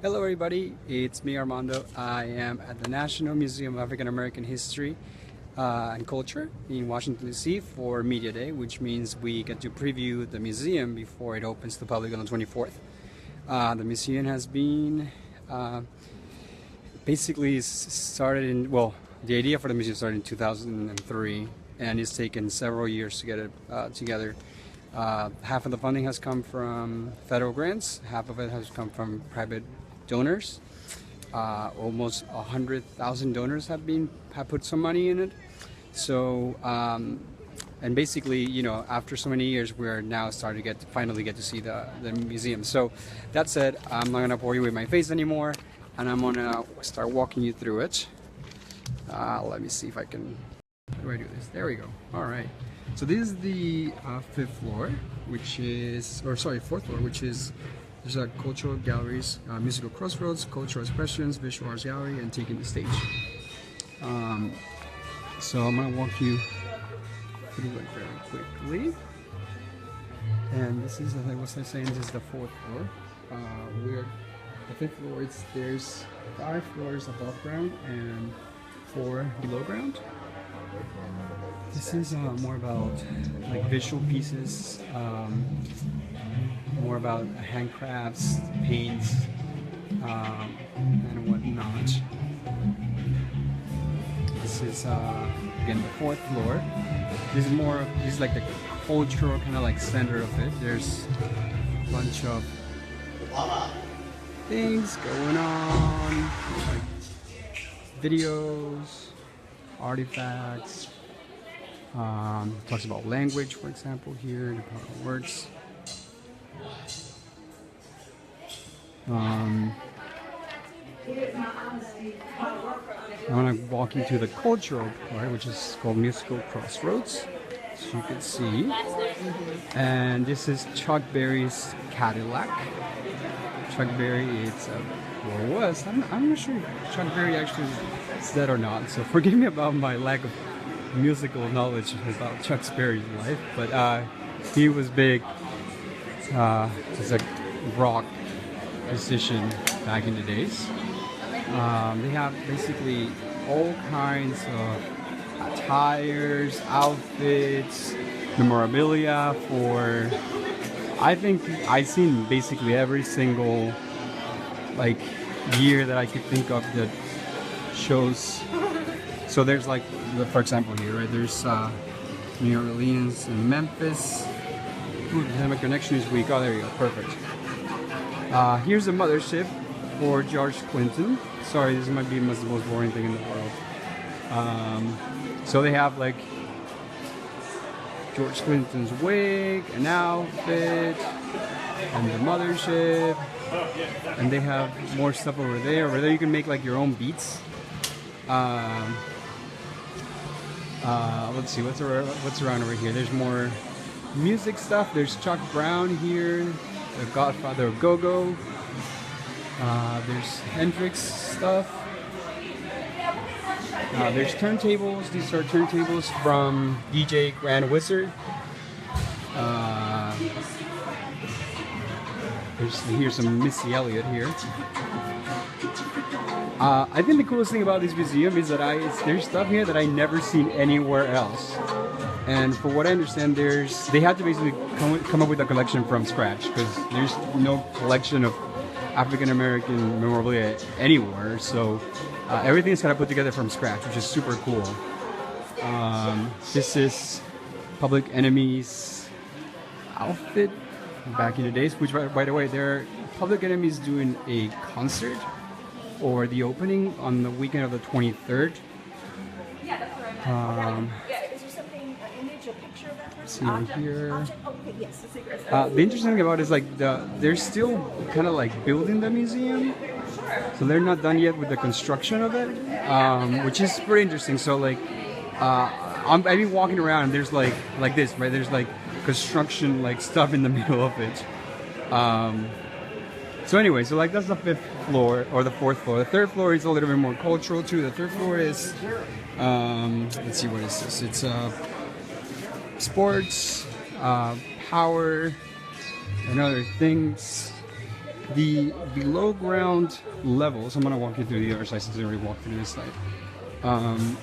Hello everybody, it's me Armando. I am at the National Museum of African American History and Culture in Washington DC for Media Day, which means we get to preview the museum before it opens to the public on the 24th. The museum has been basically started in, well, the idea for the museum started in 2003 and it's taken several years to get it together. Half of the funding has come from federal grants, half of it has come from private donors. Almost 100,000 donors have put some money in it. So, and basically, you know, after so many years, we're now starting to finally get to see the museum. So, that said, I'm not gonna bore you with my face anymore, and I'm gonna start walking you through it. Let me see if I can. How do I do this? There we go. All right. So this is the fifth floor, which is, or sorry, fourth floor, which is, there's a cultural galleries, musical crossroads, cultural expressions, visual arts gallery, and taking the stage. So I'm gonna walk you through it very quickly. And this is, like what I was saying, this is the fourth floor. We're the fifth floor. There's 5 floors above ground and 4 below ground. This is more about like visual pieces, more about handcrafts, paints, and whatnot. This is again the 4th floor. This is like the cultural kind of like center of it. There's a bunch of things going on, like videos, artifacts. Talks about language, for example, here, and how it works. I want to walk you to the cultural part, which is called Musical Crossroads, as you can see. And this is Chuck Berry's Cadillac. Chuck Berry, I'm not sure if Chuck Berry actually is dead or not, so forgive me about my lack of musical knowledge about Chuck Berry's life, but he was big as a rock musician back in the days. They have basically all kinds of attires, outfits, memorabilia for, I think I've seen basically every single like year that I could think of that shows. So there's like, for example here, right, there's New Orleans and Memphis. Ooh, my connection is weak. Oh, there you go, perfect. Here's a mothership for George Clinton. Sorry, this might be the most boring thing in the world. So they have like George Clinton's wig, an outfit, and the mothership. And they have more stuff over there. Over there you can make like your own beats. Let's see what's around over here. There's more music stuff. There's Chuck Brown here, the Godfather of Go-Go. There's Hendrix stuff. There's turntables. These are turntables from DJ Grand Wizard. Here's some Missy Elliott here. I think the coolest thing about this museum is that there's stuff here that I never seen anywhere else. And for what I understand, they had to basically come up with a collection from scratch because there's no collection of African American memorabilia anywhere. So everything is kind of put together from scratch, which is super cool. This is Public Enemy's outfit back in the days, which by the way, Public Enemy's doing a concert or the opening on the weekend of the 23rd. Yeah, that's what I meant. Is there something, an image, a picture of that person? See here. Okay, yes, the secret. The interesting thing about it is like they're still kind of like building the museum, so they're not done yet with the construction of it, which is pretty interesting. So like, I've been walking around and there's like this, right? There's like construction like stuff in the middle of it. So anyway, so like that's the 5th floor or the 4th floor. The 3rd floor is a little bit more cultural too. The 3rd floor is, let's see, what is this? It's sports, power, and other things. The below ground levels, I'm gonna walk you through the other side since I already walked through this side,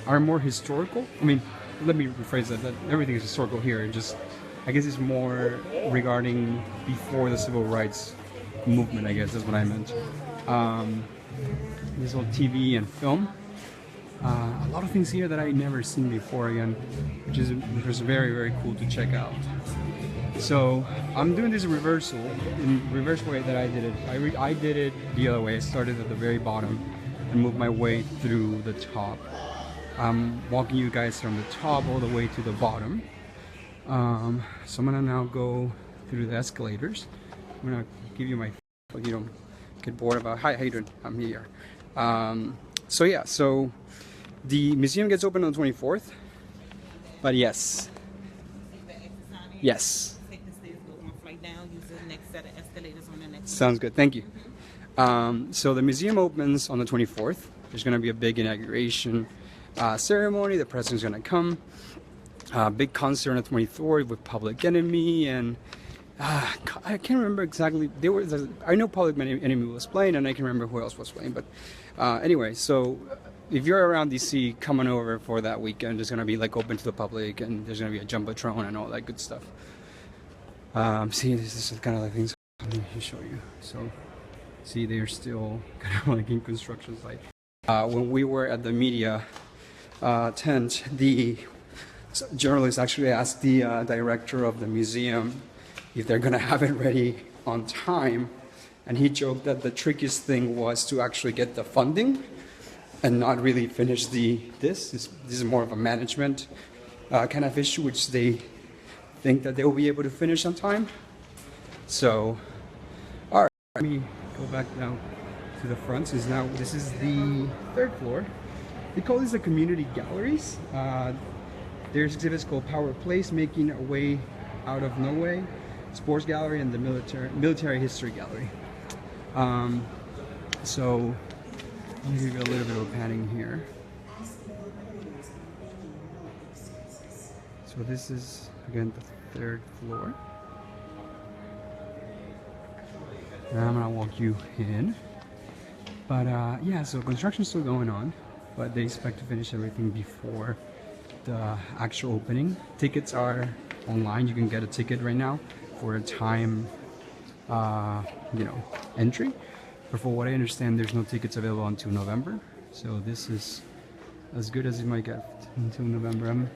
are more historical. I mean, let me rephrase that everything is historical here. Just, I guess it's more regarding before the civil rights movement, I guess is what I meant. This whole TV and film. A lot of things here that I never seen before again, which is very, very cool to check out. So I'm doing this reversal in reverse way that I did it. I did it the other way. I started at the very bottom and moved my way through the top. I'm walking you guys from the top all the way to the bottom. So I'm gonna now go through the escalators. I'm gonna give you my, so you don't get bored about. Hi, how you doing? I'm here. So yeah, so the museum gets open on the 24th. But yes. Yes. Sounds good. Thank you. So the museum opens on the 24th. There's going to be a big inauguration ceremony. The president's going to come. Big concert on the 24th with Public Enemy and I can't remember exactly. I know Public Enemy was playing, and I can remember who else was playing. But anyway, so if you're around DC, come on over for that weekend. It's gonna be like open to the public, and there's gonna be a jumbotron and all that good stuff. See, this is kind of like things. Let me show you. So, see, they're still kind of like in construction site. When we were at the media tent, the journalist actually asked the director of the museum if they're gonna have it ready on time, and he joked that the trickiest thing was to actually get the funding and not really finish this is more of a management kind of issue, which they think that they will be able to finish on time. So all right, let me go back now to the front. This is the 3rd floor. They call these the community galleries. There's exhibits called Power Place, Making a Way Out of No Way, Sports Gallery, and the Military History Gallery. So let me give you a little bit of a panning here. So this is again the 3rd floor. And I'm gonna walk you in. But yeah, so construction's still going on, but they expect to finish everything before the actual opening. Tickets are online. You can get a ticket right now for a time, entry. But for what I understand, there's no tickets available until November. So this is as good as it might get until November.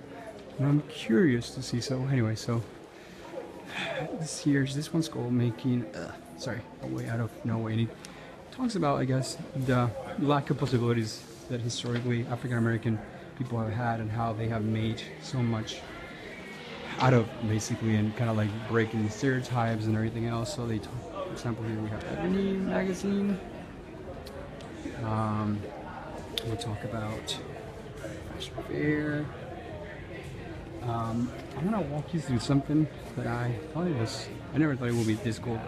I'm curious to see. So anyway, so this one's called Making a Way Out of No Way. And it talks about, I guess, the lack of possibilities that historically African American people have had and how they have made so much out of basically and kind of like breaking stereotypes and everything else. So they talk, for example, here we have Ebony magazine. We'll talk about Fashion Fair. I'm gonna walk you through something that I never thought it would be this cool.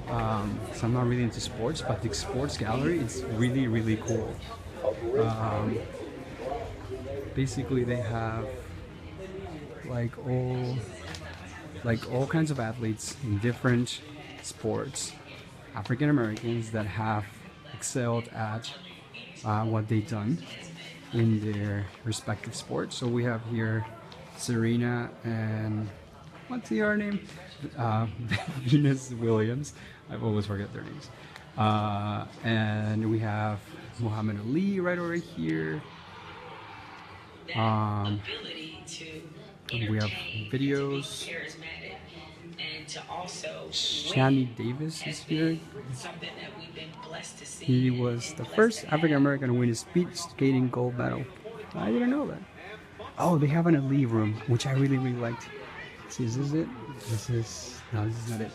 So I'm not really into sports, but the sports gallery is really, really cool. Basically they have like all kinds of athletes in different sports, African Americans that have excelled at what they've done in their respective sports. So we have here Serena and what's the other name? Venus Williams. I always forget their names. And we have Muhammad Ali right over here. We have videos. Shanny Davis is here. He was the first African American to win a speed skating gold medal. I didn't know that. Oh, they have an elite room, which I really, really liked. See, is this it? No, this is not it.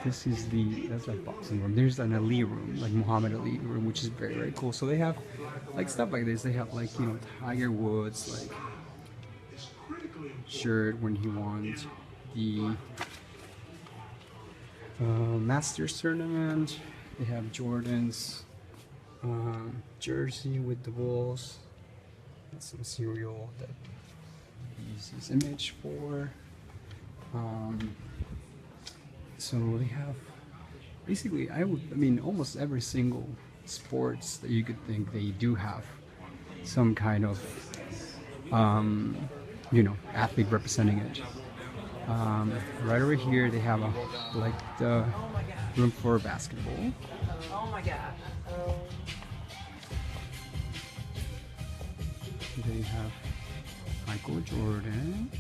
That's like boxing room. There's an elite room, like Muhammad Ali room, which is very, very cool. So they have like stuff like this. They have like, Tiger Woods, like shirt when he won the Masters tournament. They have Jordan's jersey with the Bulls. That's some cereal that he uses his image for. So they have basically, I mean, almost every single sports that you could think, they do have some kind of, athlete representing it. Right over here, they have like the room for basketball. Oh my god. They have Michael Jordan.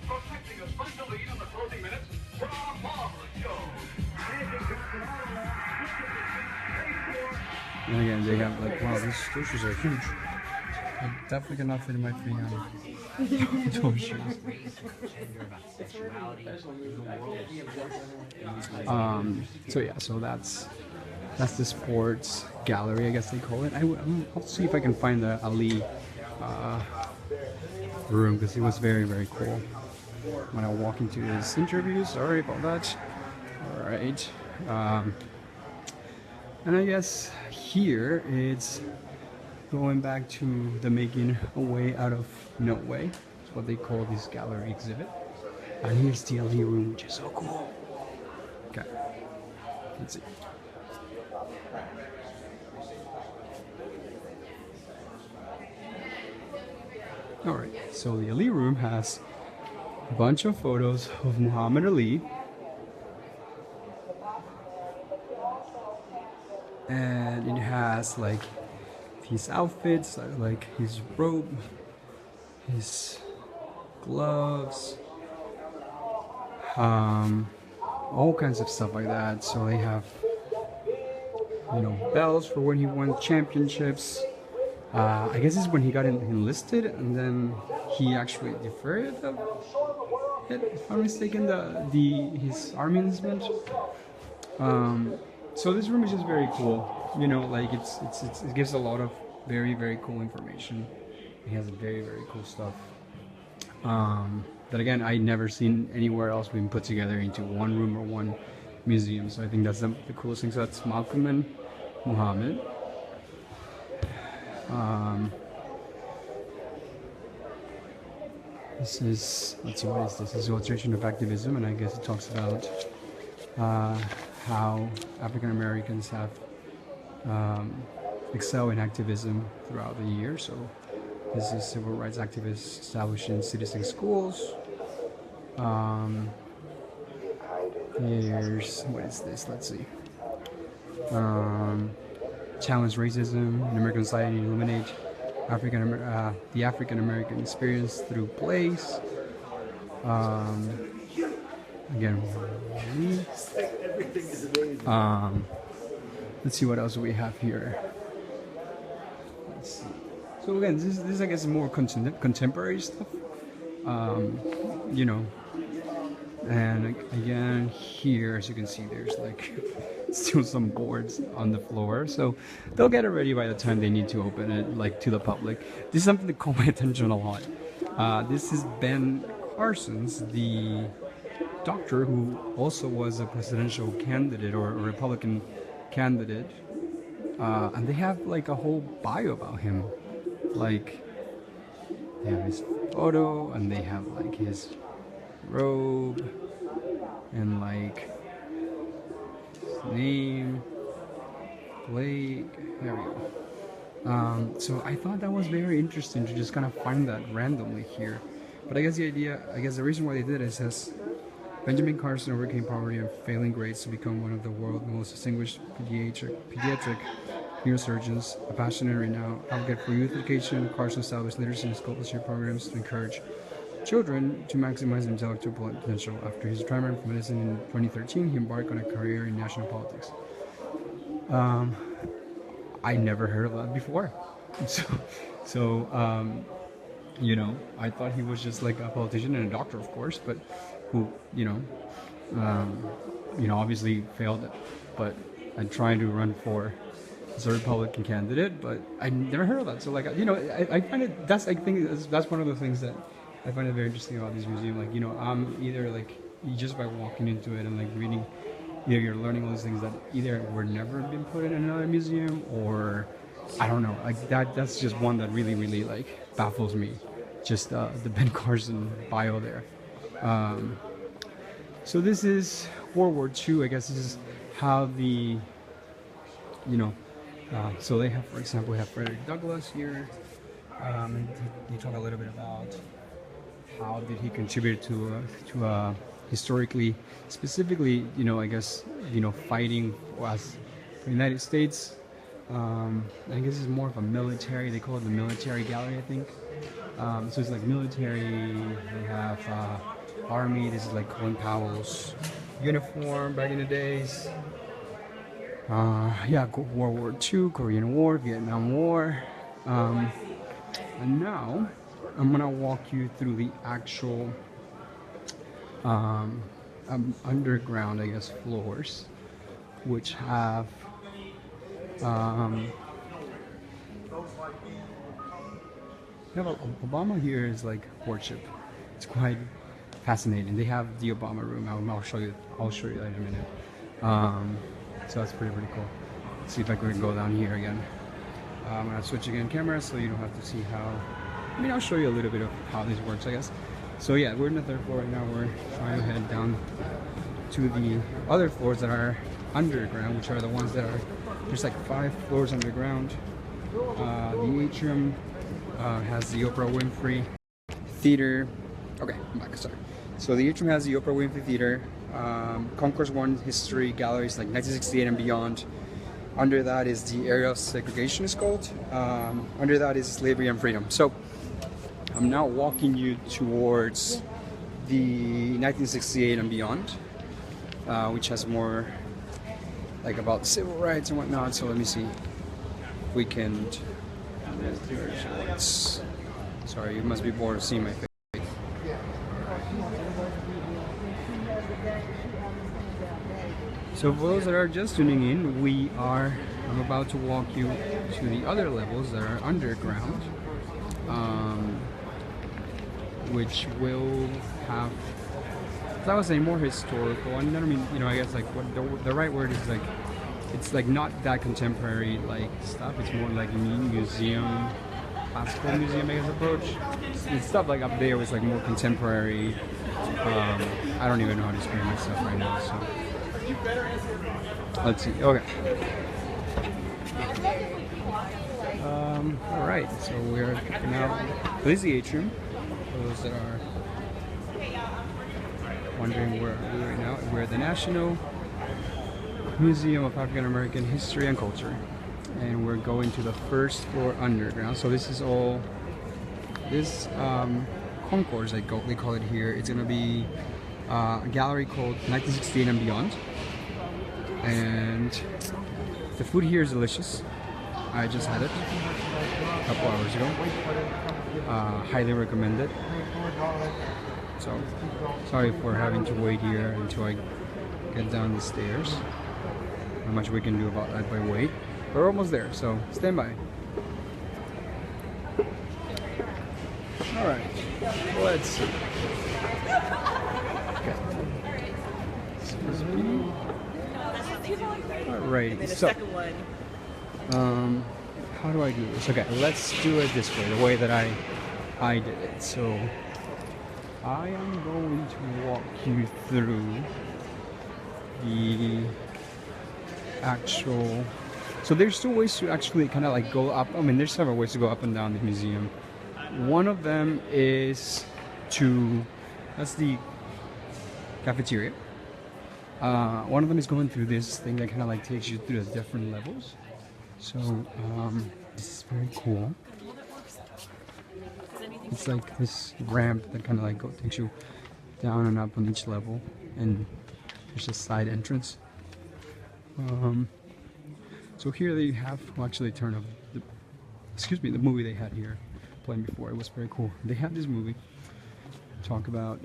Protecting a special lead in the closing minutes for our marvelous show. And again, they have like, wow, these shoes are huge. I definitely cannot fit in my feet on those shoes. So yeah, so that's the sports gallery, I guess they call it. I'll see if I can find the Ali room, because it was very, very cool. When I walk into his interview, sorry about that. All right. And I guess here it's going back to the making a way out of no way. That's what they call this gallery exhibit. And here's the Ali room, which is so cool. Okay, let's see. Alright, so the Ali room has a bunch of photos of Muhammad Ali. And it has like his outfits, like his robe, his gloves, all kinds of stuff like that. So they have, bells for when he won championships. I guess this is when he got enlisted, and then he actually deferred it, if I'm mistaken, his army enlistment. So this room is just very cool. Like it gives a lot of very, very cool information. It has very, very cool stuff. That again, I never seen anywhere else being put together into one room or one museum. So I think that's the coolest thing. So that's Malcolm and Muhammad. This is, let's see, what is this? This is illustration of activism, and I guess it talks about how African Americans have excelled in activism throughout the year. So this is civil rights activists establishing citizen schools. Here's, what is this? Let's see. Challenge racism in American society, illuminate the African American experience through place. Again, let's see what else we have here. Let's see. So again, this I guess is more contemporary stuff. And again here, as you can see, there's like still some boards on the floor, so they'll get it ready by the time they need to open it, like, to the public. This is something that caught my attention a lot. This is Ben Carson's, the doctor who also was a presidential candidate or a Republican candidate, and they have like a whole bio about him. Like, they have his photo, and they have like his robe, and like his name, Blake. There we go. So I thought that was very interesting to just kind of find that randomly here. But I guess the reason why they did it says Benjamin Carson overcame poverty and failing grades to become one of the world's most distinguished pediatric neurosurgeons. A passionate and renowned advocate for youth education, Carson established literacy and scholarship programs to encourage children to maximize their intellectual potential. After his retirement from medicine in 2013, he embarked on a career in national politics. I never heard of that before. So I thought he was just like a politician and a doctor, of course, but who, obviously failed, but and trying to run for as a Republican candidate, but I never heard of that. So, like, I find it, that's one of the things that I find it very interesting about this museum. Like, I'm either like, just by walking into it and like reading, you're learning all these things that either were never been put in another museum, or I don't know, like that's just one that really, really like baffles me. Just the Ben Carson bio there. So this is World War II. I guess this is how the, you know, so they have, for example, we have Frederick Douglass here. And they talk a little bit about how did he contribute to historically, specifically, you know, I guess, you know, fighting was for the United States. I guess it's more of a military. They call it the military gallery, I think. So it's like military. They have army. This is like Colin Powell's uniform back in the days. Yeah, World War II, Korean War, Vietnam War. And now I'm gonna walk you through the actual underground, I guess, floors, which have Obama here is like worship. It's quite fascinating. They have the Obama room. I'll show you. I'll show you that in a minute. So that's pretty cool. Let's see if I can go down here again. I'm gonna switch again camera so you don't have to see how. I mean, I'll show you a little bit of how this works, I guess. So yeah, we're in the 3rd floor right now. We're trying to head down to the other floors that are underground, which are the ones that are, there's like 5 floors underground. The atrium has the Oprah Winfrey Theater. Okay, I'm back, sorry. So the atrium has the Oprah Winfrey Theater, Concourse 1 History Galleries, like 1968 and beyond. Under that is the area of segregation, is called. Under that is slavery and freedom. So I'm now walking you towards the 1968 and beyond, which has more like about civil rights and whatnot. So let me see if we can. Sorry, you must be bored of seeing my face. So for those that are just tuning in, I'm about to walk you to the other levels that are underground, which will have, as I was saying, more historical. And I mean, you know, I guess like what the right word is, like, it's like not that contemporary like stuff. It's more like museum, classical museum, I guess, approach. And stuff like up there was like more contemporary. I don't even know how to explain myself right now. So. Let's see. Okay. All right. So we're now. This is the atrium. For those that are wondering where are we right now, we're at the National Museum of African American History and Culture, and we're going to the 1st floor underground. So this is all this concourse, they call it here. It's gonna be a gallery called 1968 and Beyond. And the food here is delicious. I just had it a couple hours ago. Highly recommend it. So sorry for having to wait here until I get down the stairs. Not much we can do about that by wait. We're almost there, so stand by. Alright, let's see. Okay. Alrighty, so how do I do this? Okay, let's do it this way, the way that I did it. So I am going to walk you through the actual. So there's 2 ways to actually kind of like go up. I mean, there's several ways to go up and down the museum. One of them is that's the cafeteria. One of them is going through this thing that kind of like takes you through the different levels. So this is very cool. It's like this ramp that kind of like takes you down and up on each level, and there's a side entrance. So here they have, well, actually turn of the movie they had here playing before. It was very cool. They have this movie talk about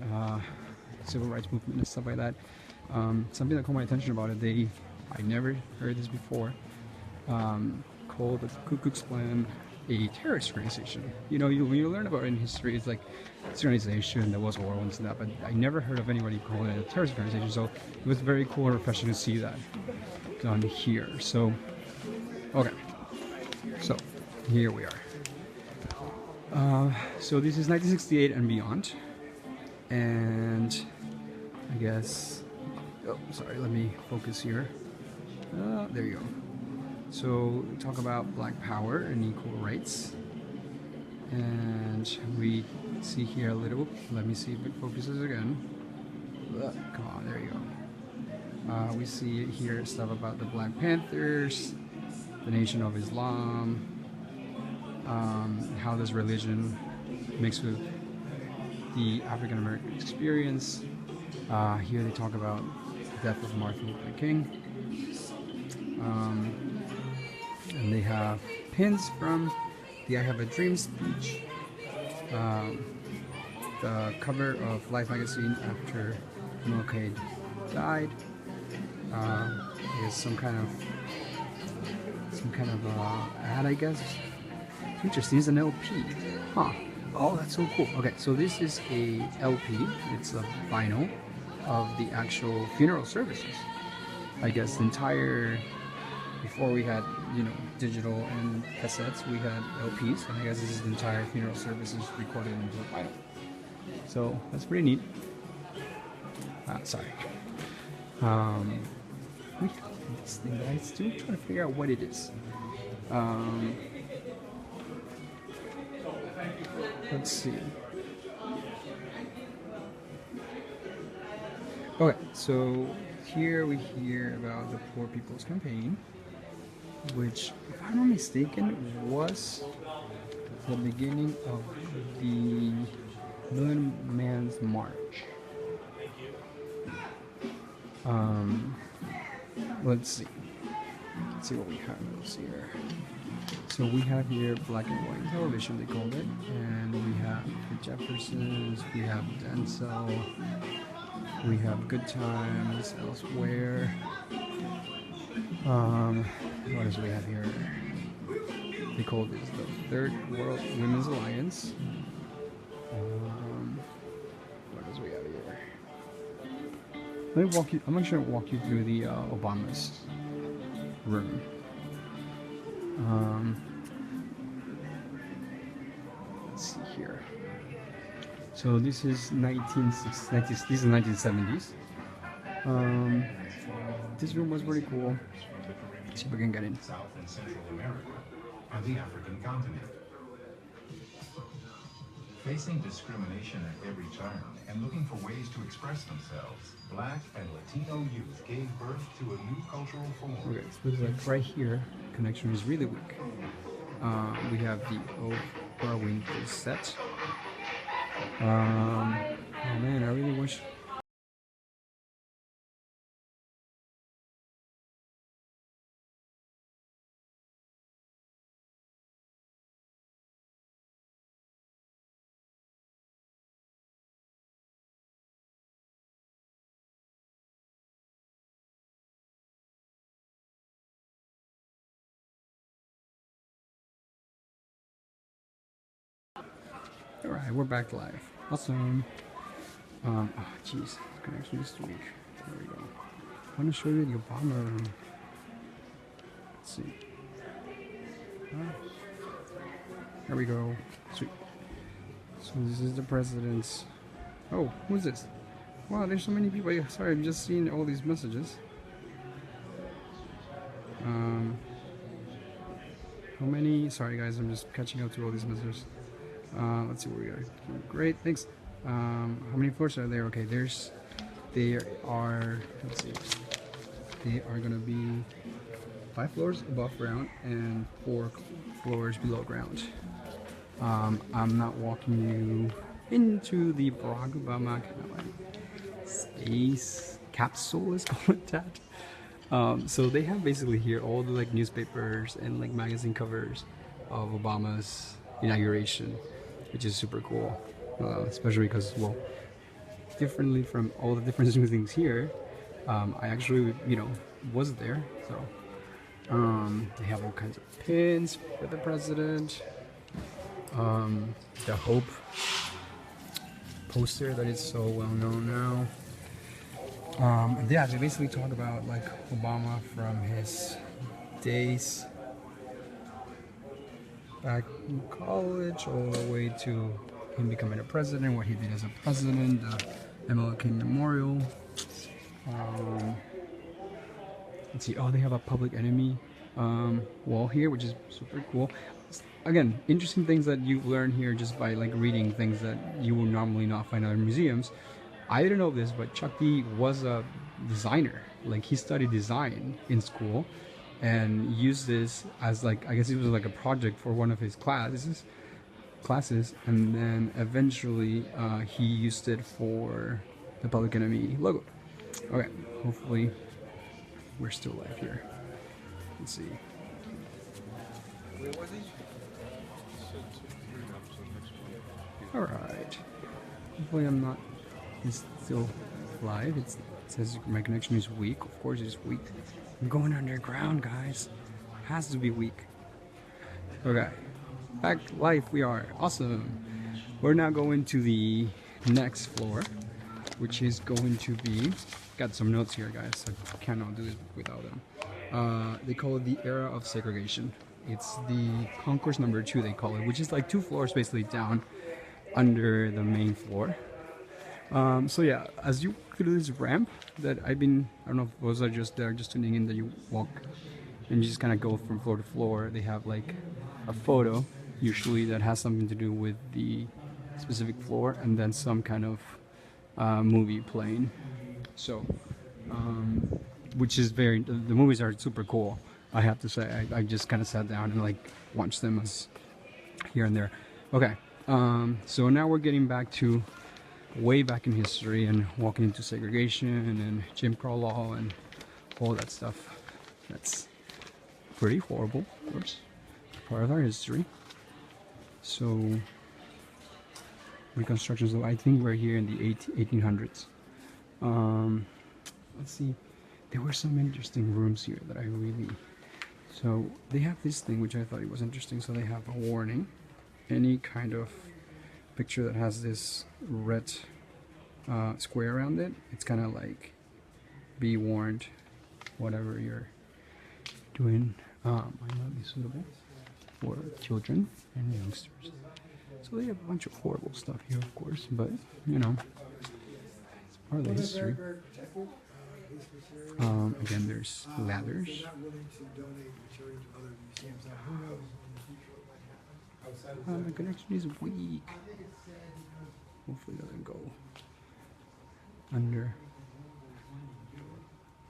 civil rights movement and stuff like that. Something that caught my attention about it, I never heard this before, called the Ku Klux Klan a terrorist organization. You know, when you learn about it in history, it's like it's an organization that was horrible and stuff, but I never heard of anybody calling it a terrorist organization. So it was very cool and refreshing to see that down here. So, okay, so here we are. So this is 1968 and beyond, and I guess, oh, sorry, let me focus here. There you go. So we talk about Black Power and equal rights, and we see here a little. Let me see if it focuses again. Come on, there you go. We see here stuff about the Black Panthers, the Nation of Islam, how this religion mixed with the African American experience. Here they talk about the death of Martin Luther King. And they have pins from the I Have a Dream speech. The cover of Life magazine after MLK died is some kind of ad, I guess. Interesting. It's an LP. Huh. Oh, that's so cool. Okay, so this is a LP. It's a vinyl of the actual funeral services. I guess the entire, before we had, digital and cassettes, we had LPs, and I guess this is the entire funeral services recorded into a vinyl. So that's pretty neat. Sorry. We have this thing, but I'm still trying to figure out what it is. Let's see. Okay, so here we hear about the Poor People's Campaign, which, if I'm not mistaken, was the beginning of the Million Man's March. Let's see. Let's see what we have here. So we have here black and white television, they called it, and we have the Jeffersons, we have Denzel, we have Good Times, Elsewhere. What else do we have here? They call this the Third World Women's Alliance. What else do we have here? Let me walk you. I'm actually gonna walk you through the Obama's room. Let's see here. So this is 1970s. This is 1970s. This room was pretty cool. Let's see if we can get in. South and Central America and the African continent. Facing discrimination at every turn and looking for ways to express themselves, Black and Latino youth gave birth to a new cultural form. Okay, so this is like right here. Connection is really weak. We have the Oprah Winfrey set. Oh man, I really wish. Alright, we're back live. Awesome. Oh jeez, connection is too weak. There we go. I want to show you the Obama room. Let's see. There we go. Sweet. So this is the president's. Oh, who's this? Wow, there's so many people. Sorry, I'm just seeing all these messages. How many? Sorry guys, I'm just catching up to all these messages. Let's see where we are. Great, thanks. How many floors are there? Okay, there are, let's see, they are gonna be 5 floors above ground and 4 floors below ground. I'm not walking you into the Barack Obama kind of like space capsule, let's call it that. So they have basically here all the like newspapers and like magazine covers of Obama's inauguration, which is super cool, especially because, well, differently from all the different things here, I actually, was there. So they have all kinds of pins for the president, the Hope poster that is so well known now. Yeah, they basically talk about like Obama from his days back in college all the way to him becoming a president, what he did as a president, the MLK Memorial. let's see. Oh, they have a Public Enemy wall here, which is super cool. Again, interesting things that you learn here just by like reading things that you will normally not find out in museums. I didn't know this, but Chuck D was a designer. Like he studied design in school and used this as like, I guess it was like a project for one of his classes, and then eventually he used it for the Public Enemy logo. Okay, hopefully we're still live here. Let's see. Alright. Hopefully I'm not... It's still live. It says my connection is weak. Of course it's weak. I'm going underground, guys. Has to be weak. Okay. Back live we are. Awesome. We're now going to the next floor, which is going to be... Got some notes here, guys. I cannot do this without them. They call it the Era of Segregation. It's the concourse number 2, they call it, which is like 2 floors basically down under the main floor. So yeah, as you walk through this ramp that I don't know if those are just there, just tuning in, that you walk and you just kind of go from floor to floor. They have like a photo, usually, that has something to do with the specific floor, and then some kind of movie playing. So, which is the movies are super cool, I have to say. I just kind of sat down and like watched them as here and there. Okay, so now we're getting back to way back in history and walking into segregation and Jim Crow law and all that stuff. That's pretty horrible, of course, part of our history. So Reconstruction, so I think we're here in the 1800s. Let's see, there were some interesting rooms here that I really... So they have this thing which I thought it was interesting. So they have a warning. Any kind of picture that has this red square around it, it's kind of like, be warned, whatever you're doing might not be suitable for children and youngsters. So they have a bunch of horrible stuff here, of course, but you know, it's part of the history. Again, there's ladders. The connection is weak. Hopefully it doesn't go under.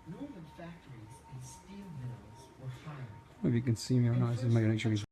Northern factories and steel mills were hired. If you can see me or not, this is my connection is...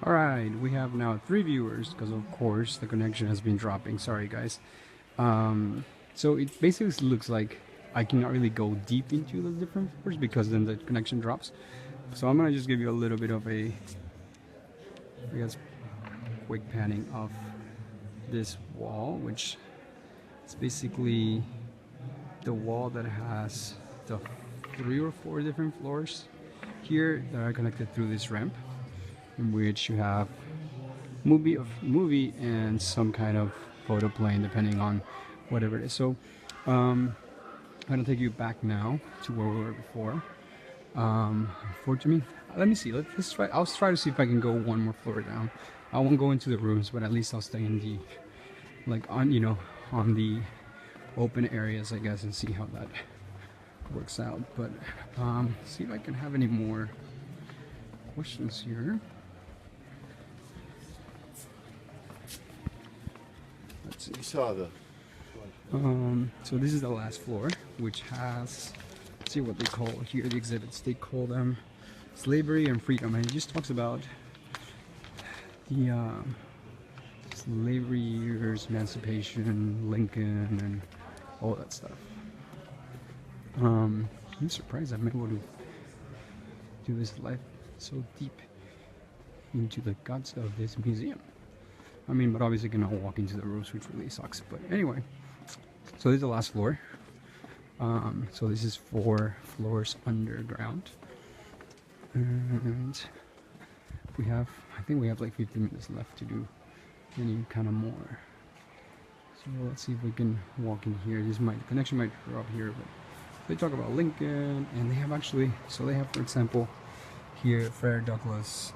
Alright, we have now 3 viewers because of course the connection has been dropping. Sorry guys. So it basically looks like I cannot really go deep into the different floors because then the connection drops. So I'm gonna just give you a little bit of a, I guess, quick panning of this wall, which is basically the wall that has the 3 or 4 different floors here that are connected through this ramp, in which you have movie and some kind of photo playing depending on whatever it is. So I'm gonna take you back now to where we were before. Unfortunately, let me see, let's try. I'll try to see if I can go one more floor down. I won't go into the rooms, but at least I'll stay in the, like, on, you know, on the open areas, I guess, and see how that works out. But see if I can have any more questions here. You saw the. So this is the last floor, which has, let's see what they call here, the exhibits. They call them slavery and freedom, and it just talks about the slavery years, emancipation, Lincoln, and all that stuff. I'm surprised I'm able to do this live so deep into the guts of this museum. I mean, but obviously you cannot walk into the rooms, which really sucks. But anyway, so this is the last floor. So this is 4 floors underground, and I think we have like 15 minutes left to do any kind of more. So let's see if we can walk in here. The connection might drop here, but they talk about Lincoln, and they have actually, so they have, for example, here Frederick Douglass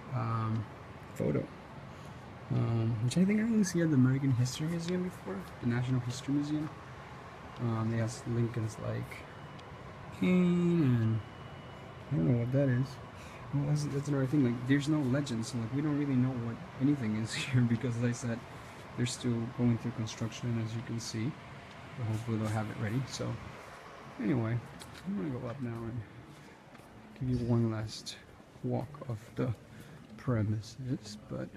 photo, which I think I only see at the American History Museum before, the National History Museum. They have Lincoln's like cane, and I don't know what that is. Well, that's another thing. Like, there's no legend, so like we don't really know what anything is here because, as I said, they're still going through construction, as you can see. But hopefully they'll have it ready. So anyway, I'm gonna go up now and give you one last walk of the premises. But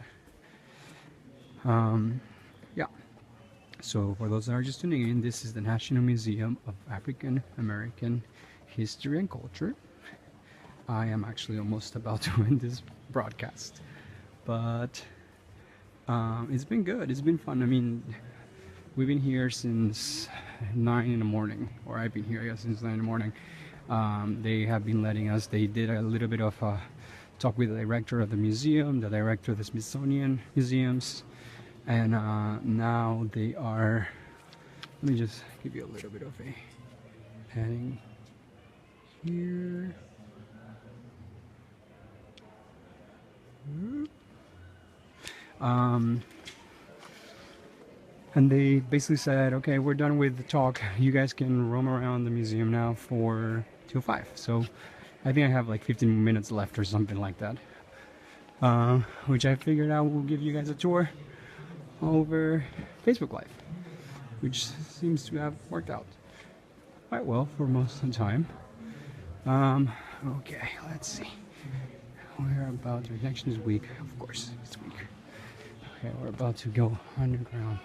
yeah. So for those that are just tuning in, this is the National Museum of African American History and Culture. I am actually almost about to end this broadcast, but it's been good. It's been fun. I mean, we've been here since 9 in the morning, or I've been here, I guess, since 9 in the morning. They have been letting us, they did a little bit of a talk with the director of the museum, the director of the Smithsonian museums, and now they are, let me just give you a little bit of a panning here. And they basically said, okay, we're done with the talk. You guys can roam around the museum now till 5. So I think I have like 15 minutes left or something like that. Which I figured I will give you guys a tour over Facebook Live, which seems to have worked out quite well for most of the time. Okay, let's see. We're about to, next is week, of course, it's week. Okay, we're about to go underground.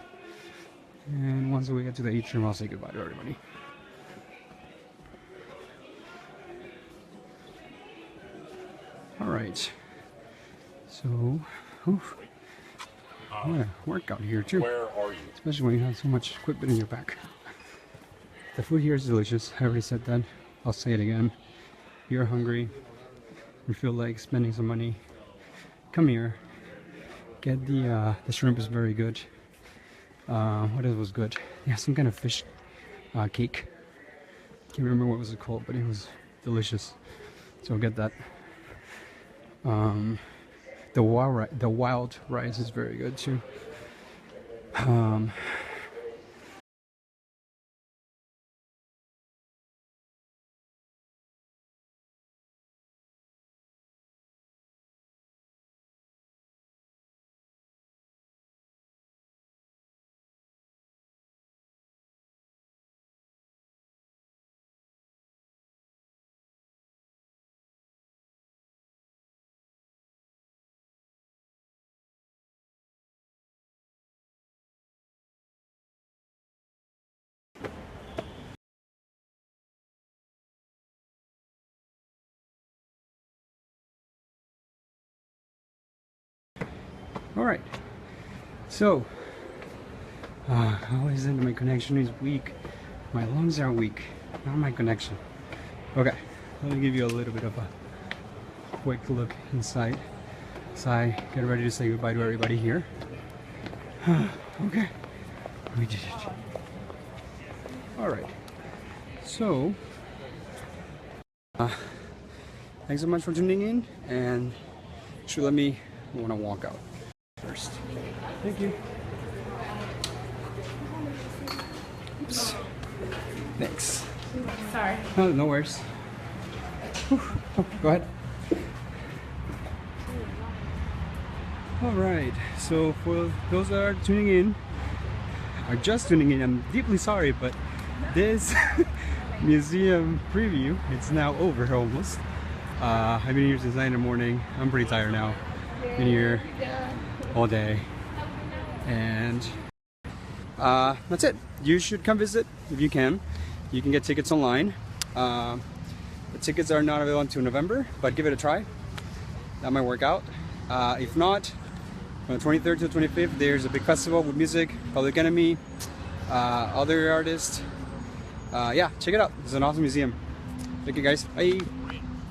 And once we get to the atrium, I'll say goodbye to everybody. Alright. So, what a workout here too. Where are you? Especially when you have so much equipment in your back. The food here is delicious. I already said that. I'll say it again. If you're hungry, you feel like spending some money, come here. Get the shrimp is very good. What else was good? Yeah, some kind of fish cake. Can't remember what was it called, but it was delicious. So get that. The wild rice is very good too. Alright, so how is it? My connection is weak. My lungs are weak, not my connection. Okay, let me give you a little bit of a quick look inside. So I get ready to say goodbye to everybody here. Okay, we did it. Alright, so thanks so much for tuning in, and actually let me, I want to walk out first. Thank you. Oops. Thanks. Sorry. No, no worries. Whew. Oh, go ahead. Alright, so for those that are tuning in, are just tuning in, I'm deeply sorry, but this museum preview, it's now over almost. I've been here since 9 in the morning. I'm pretty tired now. Been here all day. And that's it. You should come visit if you can. You can get tickets online. The tickets are not available until November, but give it a try. That might work out. If not, from the 23rd to the 25th, there's a big festival with music, Public Enemy, other artists. Yeah, check it out. It's an awesome museum. Thank you guys. Bye.